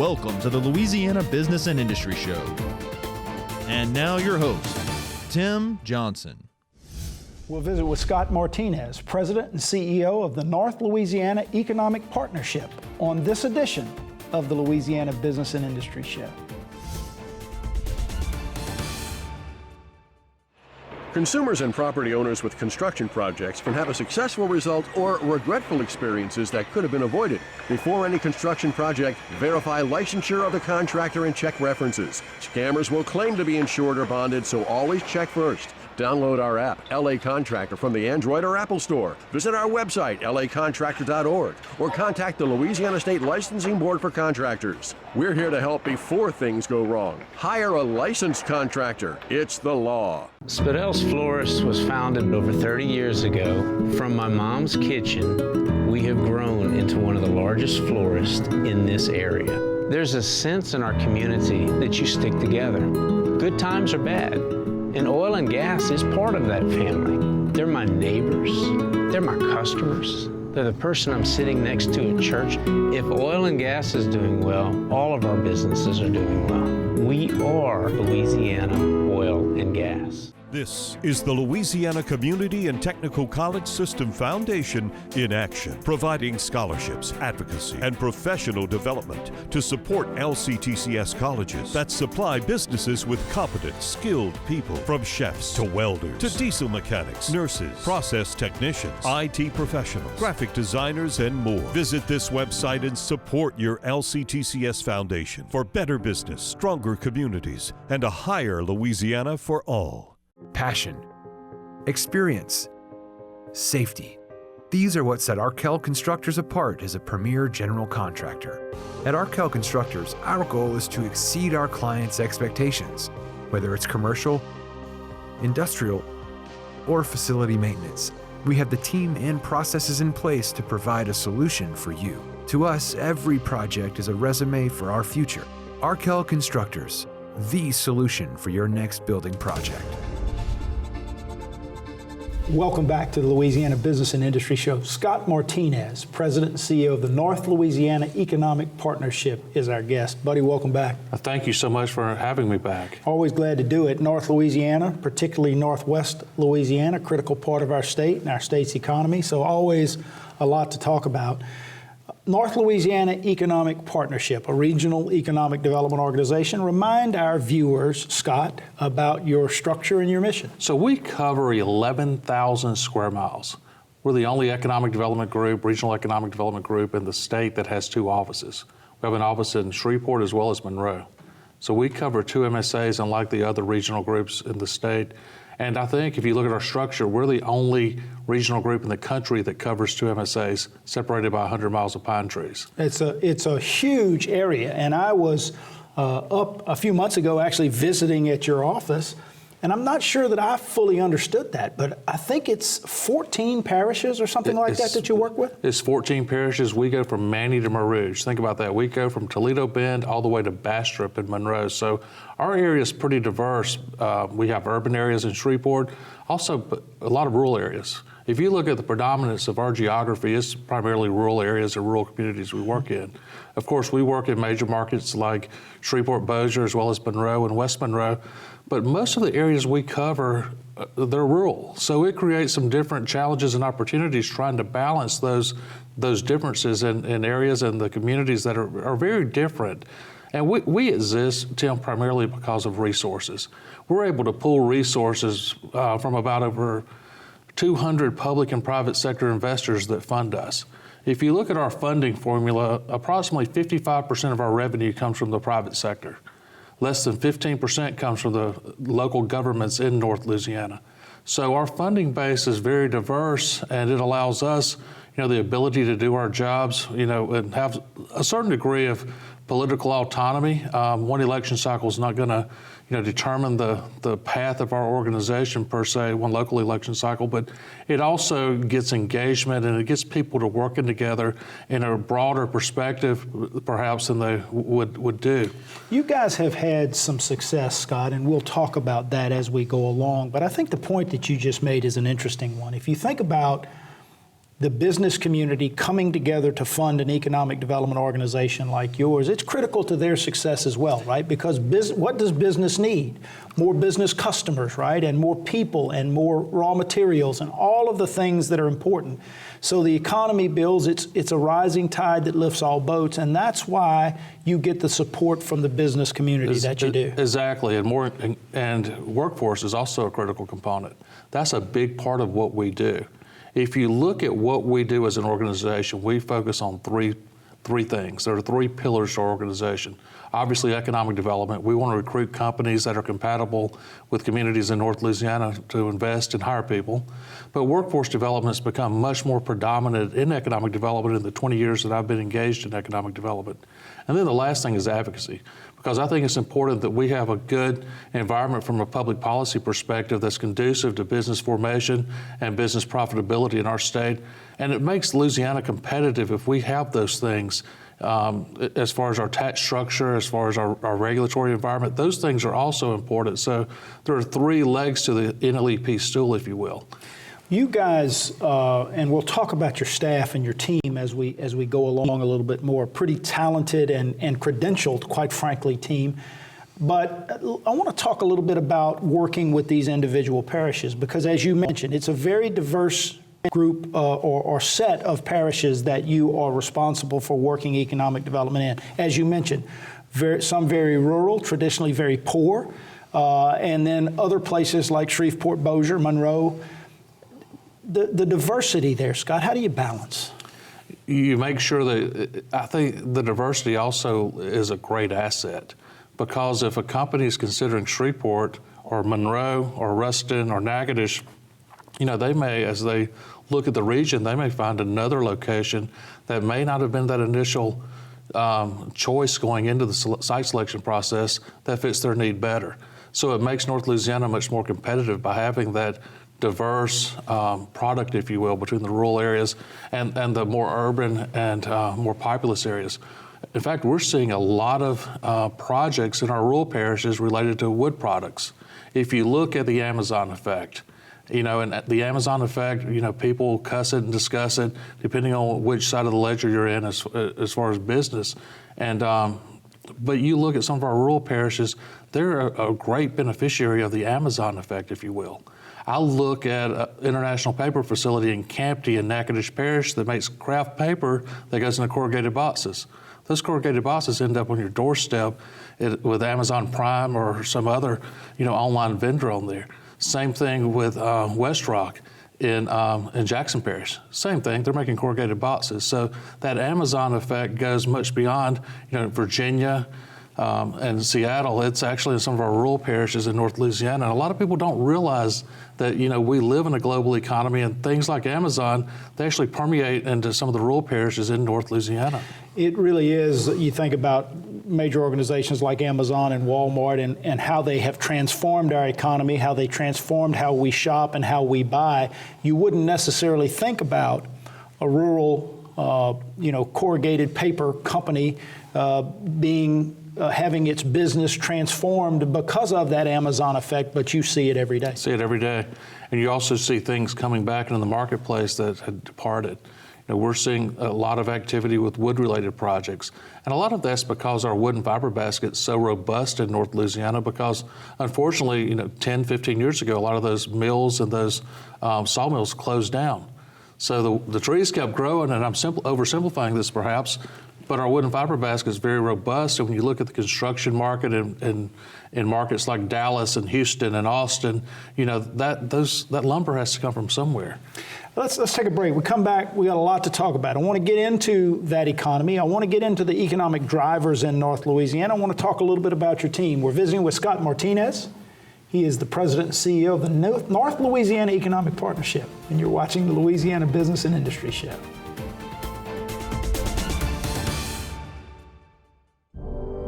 Welcome to the Louisiana Business and Industry Show. And now your host, Tim Johnson. We'll visit with Scott Martinez, President and CEO of the North Louisiana Economic Partnership, on this edition of the Louisiana Business and Industry Show. Consumers and property owners with construction projects can have a successful result or regretful experiences that could have been avoided. Before any construction project, verify licensure of the contractor and check references. Scammers will claim to be insured or bonded, so always check first. Download our app, LA Contractor, from the Android or Apple Store. Visit our website, lacontractor.org, or contact the Louisiana State Licensing Board for Contractors. We're here to help before things go wrong. Hire a licensed contractor. It's the law. Spadel's Florist was founded over 30 years ago. From my mom's kitchen, we have grown into one of the largest florists in this area. There's a sense in our community that you stick together. Good times or bad. And oil and gas is part of that family. They're my neighbors. They're my customers. They're the person I'm sitting next to at church. If oil and gas is doing well, all of our businesses are doing well. We are Louisiana Oil and Gas. This is the Louisiana Community and Technical College System Foundation in action, providing scholarships, advocacy, and professional development to support LCTCS colleges that supply businesses with competent, skilled people, from chefs to welders to diesel mechanics, nurses, process technicians, IT professionals, graphic designers, and more. Visit this website and support your LCTCS Foundation for better business, stronger communities, and a higher Louisiana for all. Passion, experience, safety. These are what set Arkell Constructors apart as a premier general contractor. At Arkell Constructors, our goal is to exceed our clients' expectations, whether it's commercial, industrial, or facility maintenance. We have the team and processes in place to provide a solution for you. To us, every project is a resume for our future. Arkell Constructors, the solution for your next building project. Welcome back to the Louisiana Business and Industry Show. Scott Martinez, President and CEO of the North Louisiana Economic Partnership, is our guest. Buddy, welcome back. Thank you so much for having me back. Always glad to do it. North Louisiana, particularly Northwest Louisiana, critical part of our state and our state's economy, so always a lot to talk about. North Louisiana Economic Partnership, a regional economic development organization. Remind our viewers, Scott, about your structure and your mission. So we cover 11,000 square miles. We're the only economic development group, regional economic development group in the state that has two offices. We have an office in Shreveport as well as Monroe. So we cover two MSAs, unlike the other regional groups in the state. And I think if you look at our structure, we're the only regional group in the country that covers two MSAs separated by 100 miles of pine trees. It's a huge area, and I was up a few months ago actually visiting at your office, and I'm not sure that I fully understood that, but I think it's 14 parishes or something like that you work with? It's 14 parishes. We go from Manny to Marouge. Think about that. We go from Toledo Bend all the way to Bastrop in Monroe. So our area is pretty diverse. We have urban areas in Shreveport, also a lot of rural areas. If you look at the predominance of our geography, it's primarily rural areas or rural communities we work in. Of course, we work in major markets like Shreveport, Bossier, as well as Monroe and West Monroe, but most of the areas we cover, they're rural. So it creates some different challenges and opportunities trying to balance those differences in areas and the communities that are very different. And we exist, Tim, primarily because of resources. We're able to pull resources from about over 200 public and private sector investors that fund us. If you look at our funding formula, approximately 55% of our revenue comes from the private sector. Less than 15% comes from the local governments in North Louisiana. So our funding base is very diverse, and it allows us, the ability to do our jobs, and have a certain degree of political autonomy. One election cycle is not going to, determine the path of our organization per se, one local election cycle, but it also gets engagement and it gets people to working together in a broader perspective, perhaps, than they would do. You guys have had some success, Scott, and we'll talk about that as we go along. But I think the point that you just made is an interesting one. If you think about the business community coming together to fund an economic development organization like yours, it's critical to their success as well, right? Because what does business need? More business customers, right? And more people and more raw materials and all of the things that are important. So the economy builds, it's a rising tide that lifts all boats, and that's why you get the support from the business community that you do. Exactly, and workforce is also a critical component. That's a big part of what we do. If you look at what we do as an organization, we focus on three things. There are three pillars to our organization. Obviously, economic development. We want to recruit companies that are compatible with communities in North Louisiana to invest and hire people. But workforce development has become much more predominant in economic development in the 20 years that I've been engaged in economic development. And then the last thing is advocacy, because I think it's important that we have a good environment from a public policy perspective that's conducive to business formation and business profitability in our state. And it makes Louisiana competitive if we have those things. As far as our tax structure, as far as our regulatory environment, those things are also important. So there are three legs to the NLEP stool, if you will. You guys, and we'll talk about your staff and your team as we go along a little bit more, pretty talented and credentialed, quite frankly, team. But I want to talk a little bit about working with these individual parishes, because as you mentioned, it's a very diverse group or set of parishes that you are responsible for working economic development in. As you mentioned, some very rural, traditionally very poor, and then other places like Shreveport, Bossier, Monroe. The diversity there, Scott, how do you balance? You make sure that, I think the diversity also is a great asset, because if a company is considering Shreveport or Monroe or Ruston or Natchitoches, they may, as they look at the region, they may find another location that may not have been that initial choice going into the site selection process that fits their need better. So it makes North Louisiana much more competitive by having that diverse product, if you will, between the rural areas and the more urban and more populous areas. In fact, we're seeing a lot of projects in our rural parishes related to wood products. If you look at the Amazon effect, and the Amazon effect, people cuss it and discuss it depending on which side of the ledger you're in as far as business. But you look at some of our rural parishes, they're a great beneficiary of the Amazon effect, if you will. I look at an International Paper Facility in Campty and Natchitoches Parish that makes craft paper that goes into corrugated boxes. Those corrugated boxes end up on your doorstep with Amazon Prime or some other, online vendor on there. Same thing with West Rock in Jackson Parish. Same thing, they're making corrugated boxes. So that Amazon effect goes much beyond, Virginia and Seattle. It's actually in some of our rural parishes in North Louisiana. And a lot of people don't realize that, we live in a global economy, and things like Amazon, they actually permeate into some of the rural parishes in North Louisiana. It really is. You think about major organizations like Amazon and Walmart and how they have transformed our economy, how they transformed how we shop and how we buy. You wouldn't necessarily think about a rural, corrugated paper company having its business transformed because of that Amazon effect, but you see it every day. See it every day. And you also see things coming back into the marketplace that had departed. We're seeing a lot of activity with wood-related projects. And a lot of that's because our wood and fiber basket is so robust in North Louisiana, because unfortunately, 10, 15 years ago, a lot of those mills and those sawmills closed down. So the trees kept growing, and I'm oversimplifying this perhaps, but our wood and fiber basket is very robust. And when you look at the construction market in markets like Dallas and Houston and Austin, that lumber has to come from somewhere. Let's take a break. We come back, we got a lot to talk about. I want to get into that economy. I want to get into the economic drivers in North Louisiana. I want to talk a little bit about your team. We're visiting with Scott Martinez. He is the president and CEO of the North Louisiana Economic Partnership, and you're watching the Louisiana Business and Industry Show.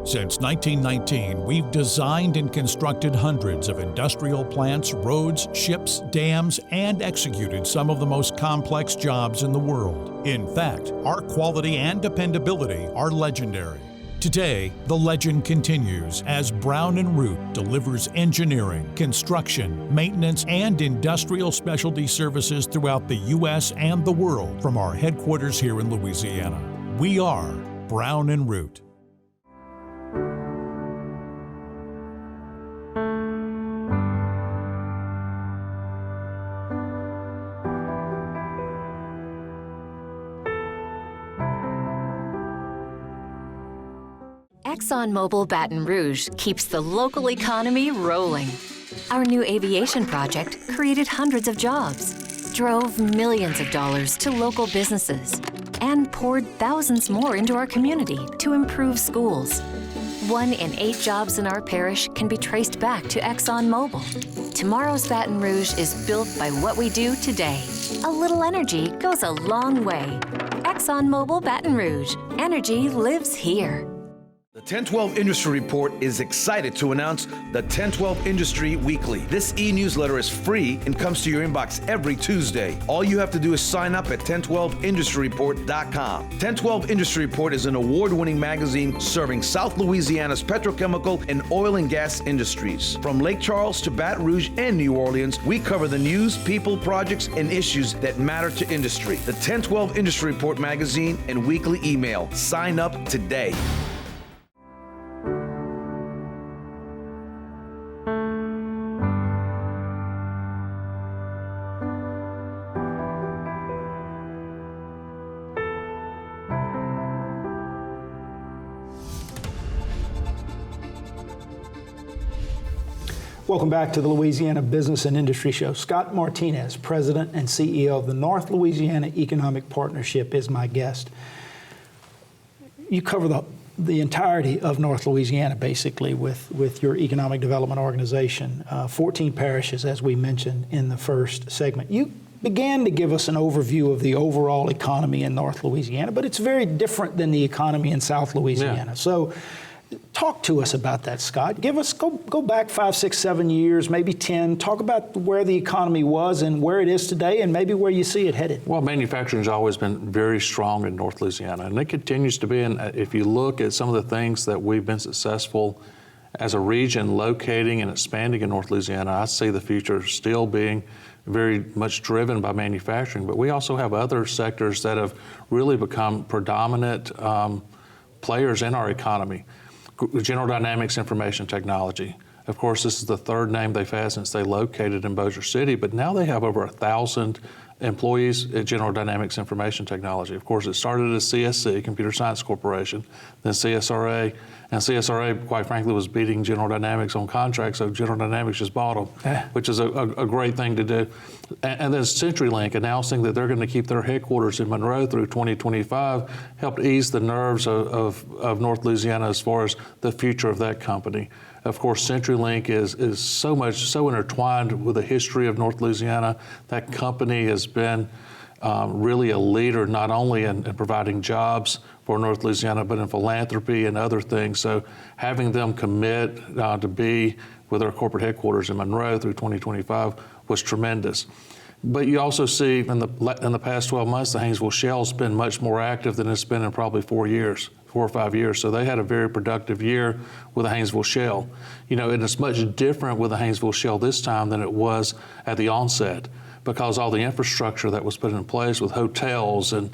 Since 1919, we've designed and constructed hundreds of industrial plants, roads, ships, dams, and executed some of the most complex jobs in the world. In fact, our quality and dependability are legendary. Today, the legend continues as Brown & Root delivers engineering, construction, maintenance, and industrial specialty services throughout the U.S. and the world from our headquarters here in Louisiana. We are Brown & Root. ExxonMobil Baton Rouge keeps the local economy rolling. Our new aviation project created hundreds of jobs, drove millions of dollars to local businesses, and poured thousands more into our community to improve schools. 1 in 8 jobs in our parish can be traced back to ExxonMobil. Tomorrow's Baton Rouge is built by what we do today. A little energy goes a long way. ExxonMobil Baton Rouge. Energy lives here. The 1012 Industry Report is excited to announce the 1012 Industry Weekly. This e-newsletter is free and comes to your inbox every Tuesday. All you have to do is sign up at 1012industryreport.com. 1012 Industry Report is an award-winning magazine serving South Louisiana's petrochemical and oil and gas industries. From Lake Charles to Baton Rouge and New Orleans, we cover the news, people, projects, and issues that matter to industry. The 1012 Industry Report magazine and weekly email. Sign up today. Welcome back to the Louisiana Business and Industry Show. Scott Martinez, President and CEO of the North Louisiana Economic Partnership, is my guest. You cover the entirety of North Louisiana, basically, with your economic development organization, 14 parishes, as we mentioned in the first segment. You began to give us an overview of the overall economy in North Louisiana, but it's very different than the economy in South Louisiana. Yeah. So talk to us about that, Scott. Go back 5, 6, 7 years, maybe 10. Talk about where the economy was and where it is today and maybe where you see it headed. Well, manufacturing has always been very strong in North Louisiana, and it continues to be. And if you look at some of the things that we've been successful as a region locating and expanding in North Louisiana, I see the future still being very much driven by manufacturing. But we also have other sectors that have really become predominant players in our economy. General Dynamics Information Technology. Of course, this is the third name they've had since they located in Bossier City, but now they have over 1,000 employees at General Dynamics Information Technology. Of course, it started as CSC, Computer Science Corporation, then CSRA, and CSRA, quite frankly, was beating General Dynamics on contracts, so General Dynamics just bought them, which is a great thing to do. And then CenturyLink announcing that they're going to keep their headquarters in Monroe through 2025 helped ease the nerves of North Louisiana as far as the future of that company. Of course, CenturyLink is so intertwined with the history of North Louisiana. That company has been really a leader not only in providing jobs for North Louisiana, but in philanthropy and other things. So having them commit to be with their corporate headquarters in Monroe through 2025 was tremendous. But you also see in the past 12 months, the Haynesville Shale's been much more active than it's been in probably 4 or 5 years. So they had a very productive year with the Haynesville Shale. You know, and it's much different with the Haynesville Shale this time than it was at the onset, because all the infrastructure that was put in place with hotels and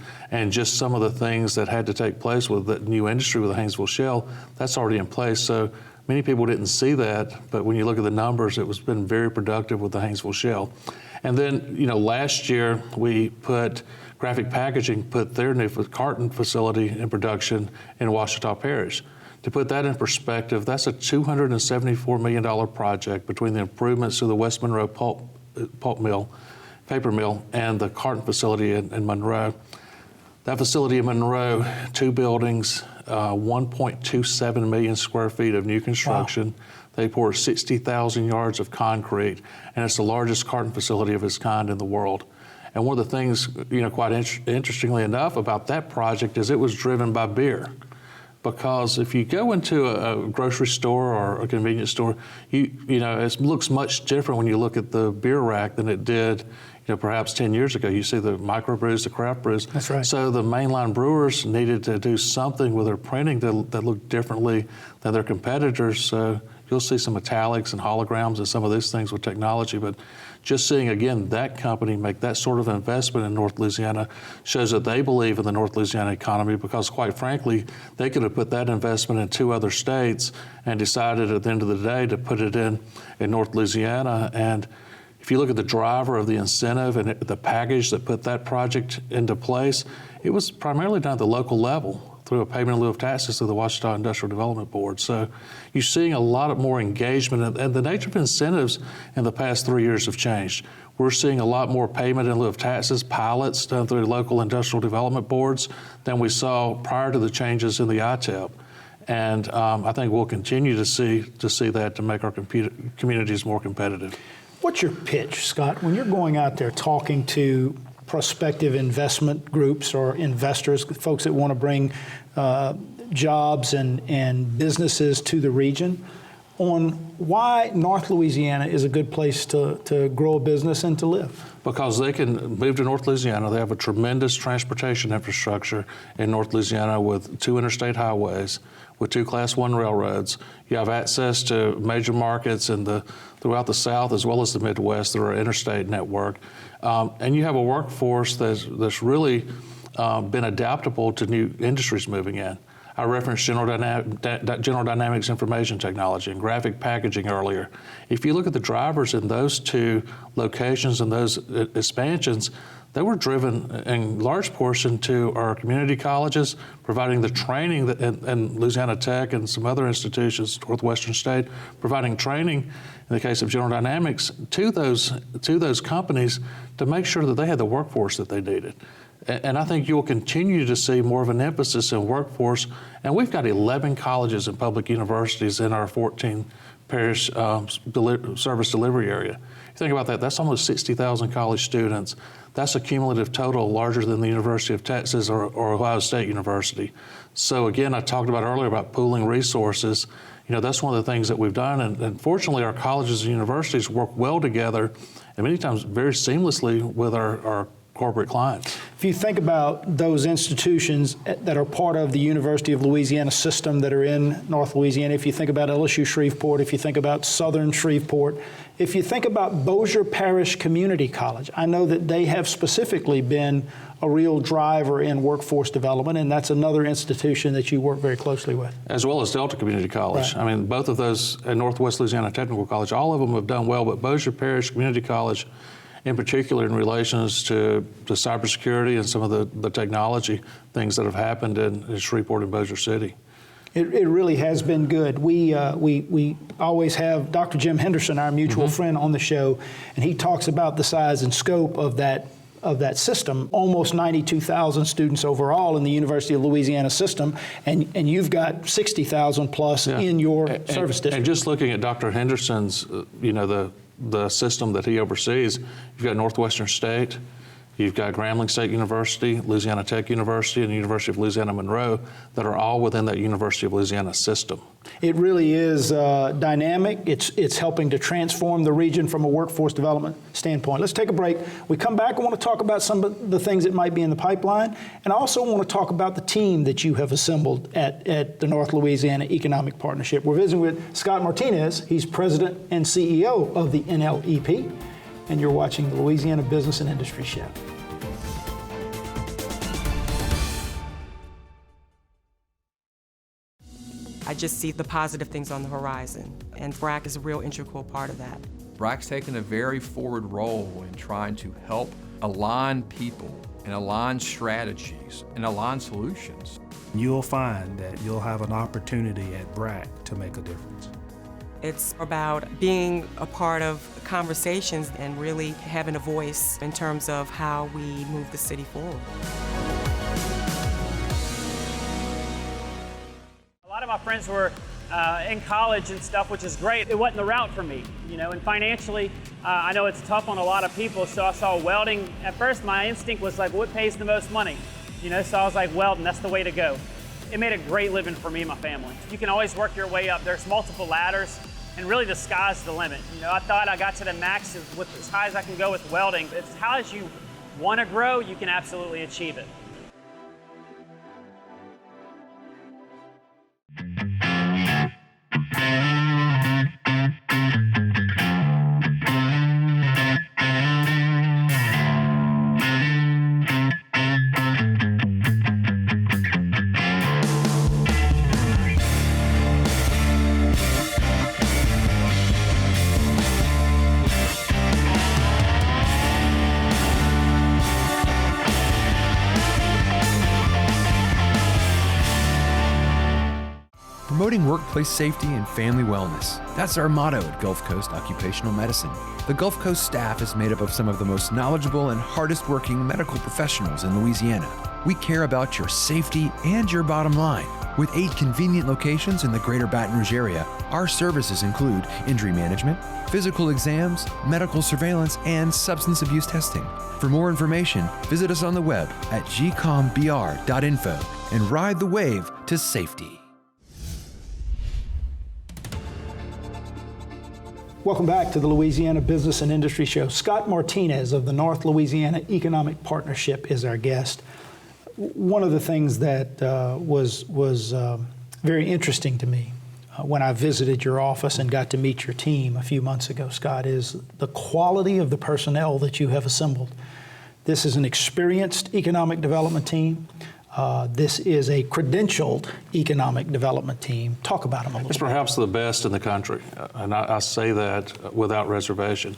just some of the things that had to take place with the new industry with the Haynesville Shale, that's already in place. So many people didn't see that, but when you look at the numbers, it was been very productive with the Haynesville Shale. And then, you know, last year we Graphic Packaging put their new carton facility in production in Ouachita Parish. To put that in perspective, that's a $274 million project between the improvements to the West Monroe paper mill, and the carton facility in Monroe. That facility in Monroe, 2 buildings, 1.27 million square feet of new construction. Wow. They poured 60,000 yards of concrete, and it's the largest carton facility of its kind in the world. And one of the things, you know, quite interestingly enough about that project is it was driven by beer. because if you go into a grocery store or a convenience store, you know, it looks much different when you look at the beer rack than it did, you know, perhaps 10 years ago. You see the microbrews, the craft brews. That's right. So the mainline brewers needed to do something with their printing that looked differently than their competitors. So you'll see some metallics and holograms and some of these things with technology, but just seeing, again, that company make that sort of investment in North Louisiana shows that they believe in the North Louisiana economy, because quite frankly, they could have put that investment in 2 other states and decided at the end of the day to put it in North Louisiana. And if you look at the driver of the incentive and the package that put that project into place, it was primarily done at the local level through a payment in lieu of taxes through the Ouachita Industrial Development Board. So you're seeing a lot more engagement, and the nature of incentives in the past 3 years have changed. We're seeing a lot more payment in lieu of taxes, pilots done through local industrial development boards than we saw prior to the changes in the ITEP. And I think we'll continue to see that to make our communities more competitive. What's your pitch, Scott, when you're going out there talking to prospective investment groups or investors, folks that want to bring jobs and businesses to the region, on why North Louisiana is a good place to grow a business and to live? Because they can move to North Louisiana. They have a tremendous transportation infrastructure in North Louisiana with 2 interstate highways, with 2 Class 1 railroads. You have access to major markets throughout the South as well as the Midwest through our interstate network. And you have a workforce that's really been adaptable to new industries moving in. I referenced General Dynamics information technology and graphic packaging earlier. If you look at the drivers in those 2 locations and those expansions, they were driven in large portion to our community colleges, providing the training that, and Louisiana Tech and some other institutions, Northwestern State, providing training, in the case of General Dynamics, to those companies to make sure that they had the workforce that they needed. And I think you'll continue to see more of an emphasis in workforce. And we've got 11 colleges and public universities in our 14 parish service delivery area. You think about that, that's almost 60,000 college students. That's a cumulative total larger than the University of Texas or Ohio State University. So again, I talked about earlier about pooling resources. You know, that's one of the things that we've done. And fortunately, our colleges and universities work well together and many times very seamlessly with our corporate clients. If you think about those institutions that are part of the University of Louisiana system that are in North Louisiana, if you think about LSU Shreveport, if you think about Southern Shreveport, if you think about Bossier Parish Community College, I know that they have specifically been a real driver in workforce development, and that's another institution that you work very closely with. As well as Delta Community College. Right. I mean, both of those and Northwest Louisiana Technical College, all of them have done well, but Bossier Parish Community College in particular in relations to cybersecurity and some of the technology things that have happened in Shreveport and Bossier City. It really has been good. We always have Dr. Jim Henderson, our mutual friend, on the show, and he talks about the size and scope of that system. Almost 92,000 students overall in the University of Louisiana system, and you've got 60,000 plus in your service district. And just looking at Dr. Henderson's, the system that he oversees, you've got Northwestern State, you've got Grambling State University, Louisiana Tech University, and the University of Louisiana Monroe that are all within that University of Louisiana system. It really is dynamic. It's helping to transform the region from a workforce development standpoint. Let's take a break. We come back, I want to talk about some of the things that might be in the pipeline, and I also want to talk about the team that you have assembled at the North Louisiana Economic Partnership. We're visiting with Scott Martinez. He's president and CEO of the NLEP, and you're watching the Louisiana Business and Industry Show. I just see the positive things on the horizon, and BRAC is a real integral part of that. BRAC's taken a very forward role in trying to help align people and align strategies and align solutions. You'll find that you'll have an opportunity at BRAC to make a difference. It's about being a part of conversations and really having a voice in terms of how we move the city forward. A lot of my friends were in college and stuff, which is great. It wasn't the route for me, and financially, I know it's tough on a lot of people, so I saw welding. At first, my instinct was like, what pays the most money? So I was like, welding, that's the way to go. it made a great living for me and my family. You can always work your way up. There's multiple ladders, and really the sky's the limit. You know, I thought I got to the max with as high as I can go with welding. As high as you want to grow, you can absolutely achieve it. Promoting workplace safety and family wellness. That's our motto at Gulf Coast Occupational Medicine. The Gulf Coast staff is made up of some of the most knowledgeable and hardest working medical professionals in Louisiana. We care about your safety and your bottom line. With 8 convenient locations in the greater Baton Rouge area, our services include injury management, physical exams, medical surveillance, and substance abuse testing. For more information, visit us on the web at gcombr.info and ride the wave to safety. Welcome back to the Louisiana Business and Industry Show. Scott Martinez of the North Louisiana Economic Partnership is our guest. One of the things that was very interesting to me when I visited your office and got to meet your team a few months ago, Scott, is the quality of the personnel that you have assembled. This is an experienced economic development team. This is a credentialed economic development team. Talk about them a little bit. It's perhaps the best in the country, and I say that without reservation.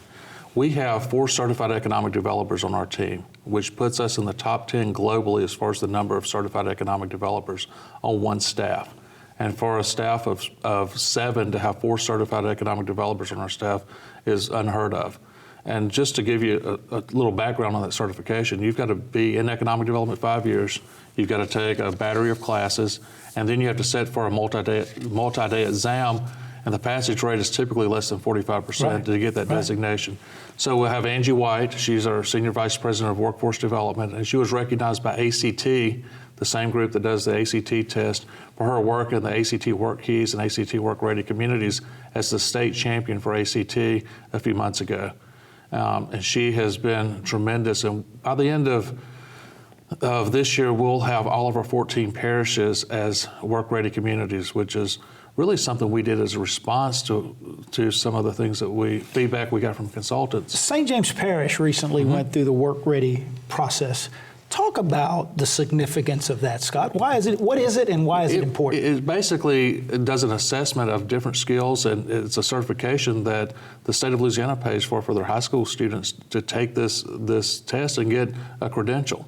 We have 4 certified economic developers on our team, which puts us in the top 10 globally as far as the number of certified economic developers on one staff. And for a staff of 7 to have 4 certified economic developers on our staff is unheard of. And just to give you a little background on that certification, you've got to be in economic development 5 years, you've got to take a battery of classes, and then you have to sit for a multi-day exam, and the passage rate is typically less than 45% to get that designation. So we'll have Angie White, she's our Senior Vice President of Workforce Development, and she was recognized by ACT, the same group that does the ACT test, for her work in the ACT Work Keys and ACT Work Ready communities as the state champion for ACT a few months ago. And she has been tremendous. And by the end of this year, we'll have all of our 14 parishes as work-ready communities, which is really something we did as a response to some of the things that feedback we got from consultants. St. James Parish recently went through the work-ready process. Talk about the significance of that, Scott. Why is it? What is it, and why is it important? It basically does an assessment of different skills, and it's a certification that the state of Louisiana pays for their high school students to take this test and get a credential.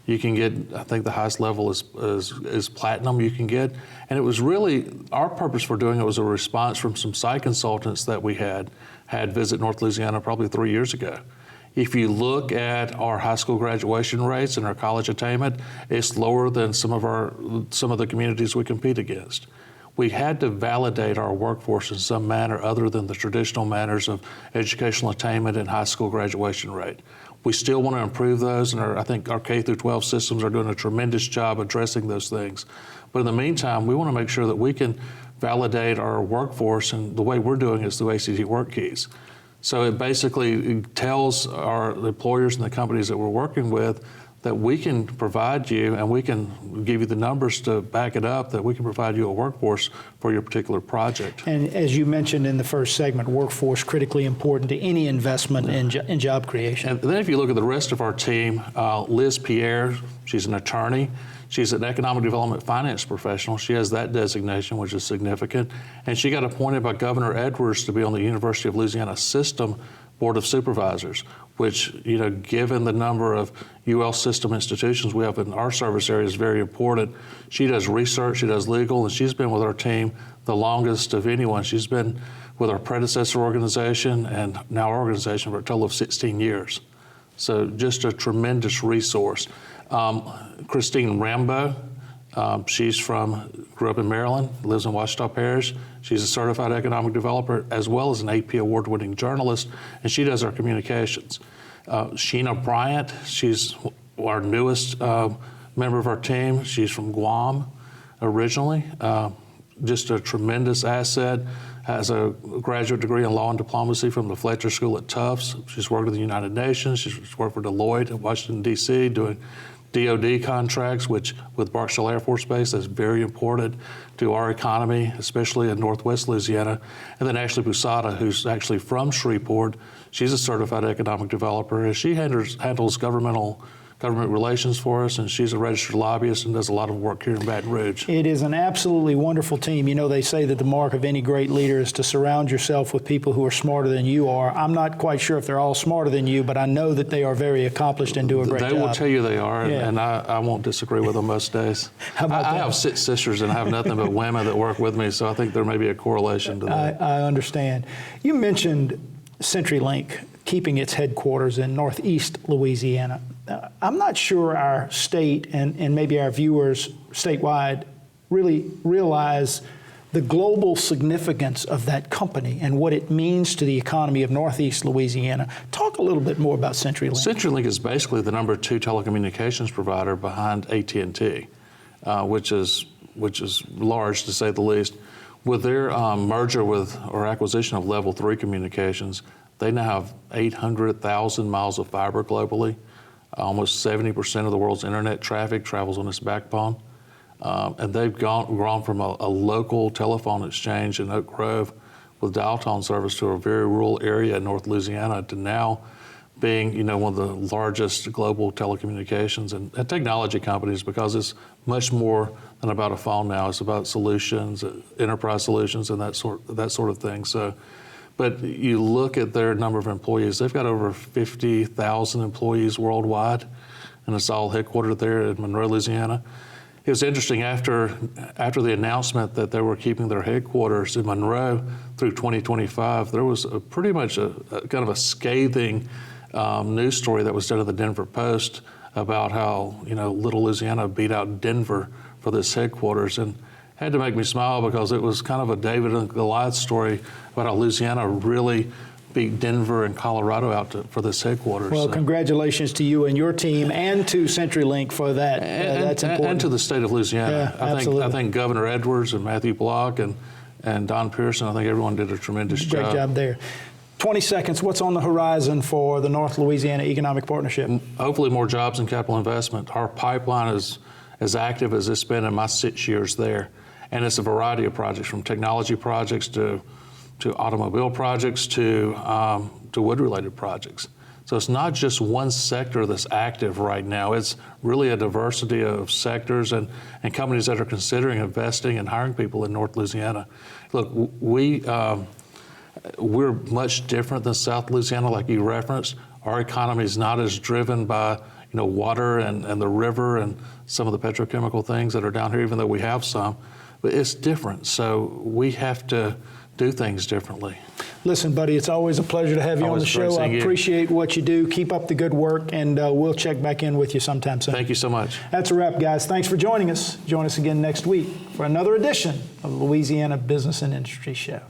You can get, I think the highest level is platinum you can get. And it was really, our purpose for doing it was a response from some site consultants that we had visit North Louisiana probably 3 years ago. If you look at our high school graduation rates and our college attainment, it's lower than some of the communities we compete against. We had to validate our workforce in some manner other than the traditional manners of educational attainment and high school graduation rate. We still want to improve those, and I think our K through 12 systems are doing a tremendous job addressing those things. But in the meantime, we want to make sure that we can validate our workforce, and the way we're doing it is through ACT Work Keys. So it basically tells our employers and the companies that we're working with that we can provide you, and we can give you the numbers to back it up, that we can provide you a workforce for your particular project. And as you mentioned in the first segment, workforce critically important to any investment in job creation. And then if you look at the rest of our team, Liz Pierre, she's an attorney. She's an economic development finance professional. She has that designation, which is significant. And she got appointed by Governor Edwards to be on the University of Louisiana System Board of Supervisors, which, given the number of UL system institutions we have in our service area is very important. She does research, she does legal, and she's been with our team the longest of anyone. She's been with our predecessor organization and now our organization for a total of 16 years. So just a tremendous resource. Christine Rambo, grew up in Maryland, lives in Ouachita Parish. She's a certified economic developer as well as an AP award-winning journalist, and she does our communications. Sheena Bryant, she's our newest member of our team. She's from Guam. originally. Just a tremendous asset. Has a graduate degree in law and diplomacy from the Fletcher School at Tufts. She's worked with the United Nations. She's worked for Deloitte in Washington, D.C., doing DOD contracts, which with Barksdale Air Force Base, that's very important to our economy, especially in Northwest Louisiana. And then Ashley Busada, who's actually from Shreveport. She's a certified economic developer, and she handles government relations for us, and she's a registered lobbyist and does a lot of work here in Baton Rouge. It is an absolutely wonderful team. You know, they say that the mark of any great leader is to surround yourself with people who are smarter than you are. I'm not quite sure if they're all smarter than you, but I know that they are very accomplished and do a great job. They will tell you they are, and I won't disagree with them most days. How about I that? have 6 sisters and I have nothing but women that work with me, so I think there may be a correlation to that. I understand. You mentioned CenturyLink keeping its headquarters in Northeast Louisiana. I'm not sure our state and maybe our viewers statewide really realize the global significance of that company and what it means to the economy of Northeast Louisiana. Talk a little bit more about CenturyLink. CenturyLink is basically the #2 telecommunications provider behind AT&T, which is large to say the least. With their merger or acquisition of Level 3 Communications, they now have 800,000 miles of fiber globally. Almost 70% of the world's internet traffic travels on this backbone. And they've grown from a local telephone exchange in Oak Grove with dial tone service to a very rural area in North Louisiana to now being, one of the largest global telecommunications and technology companies, because it's much more than about a phone now. It's about solutions, enterprise solutions, and that sort of thing. So, but you look at their number of employees, they've got over 50,000 employees worldwide, and it's all headquartered there in Monroe, Louisiana. It was interesting after the announcement that they were keeping their headquarters in Monroe through 2025, there was pretty much a kind of a scathing news story that was done at the Denver Post about how, Little Louisiana beat out Denver for this headquarters, and had to make me smile because it was kind of a David and Goliath story about how Louisiana really beat Denver and Colorado out for this headquarters. Well, congratulations to you and your team, and to CenturyLink for that. That's important. And to the state of Louisiana. Yeah, absolutely. I think Governor Edwards and Matthew Block and Don Pearson, I think everyone did a tremendous job. Great job there. 20 seconds, what's on the horizon for the North Louisiana Economic Partnership? Hopefully more jobs and capital investment. Our pipeline is as active as it's been in my 6 years there. And it's a variety of projects, from technology projects to automobile projects to wood-related projects. So it's not just one sector that's active right now. It's really a diversity of sectors and companies that are considering investing and hiring people in North Louisiana. Look, we're much different than South Louisiana, like you referenced. Our economy is not as driven by water and the river and some of the petrochemical things that are down here, even though we have some. But it's different, so we have to do things differently. Listen, buddy, it's always a pleasure to have you on the show. I appreciate what you do. Keep up the good work, and we'll check back in with you sometime soon. Thank you so much. That's a wrap, guys. Thanks for joining us. Join us again next week for another edition of the Louisiana Business and Industry Show.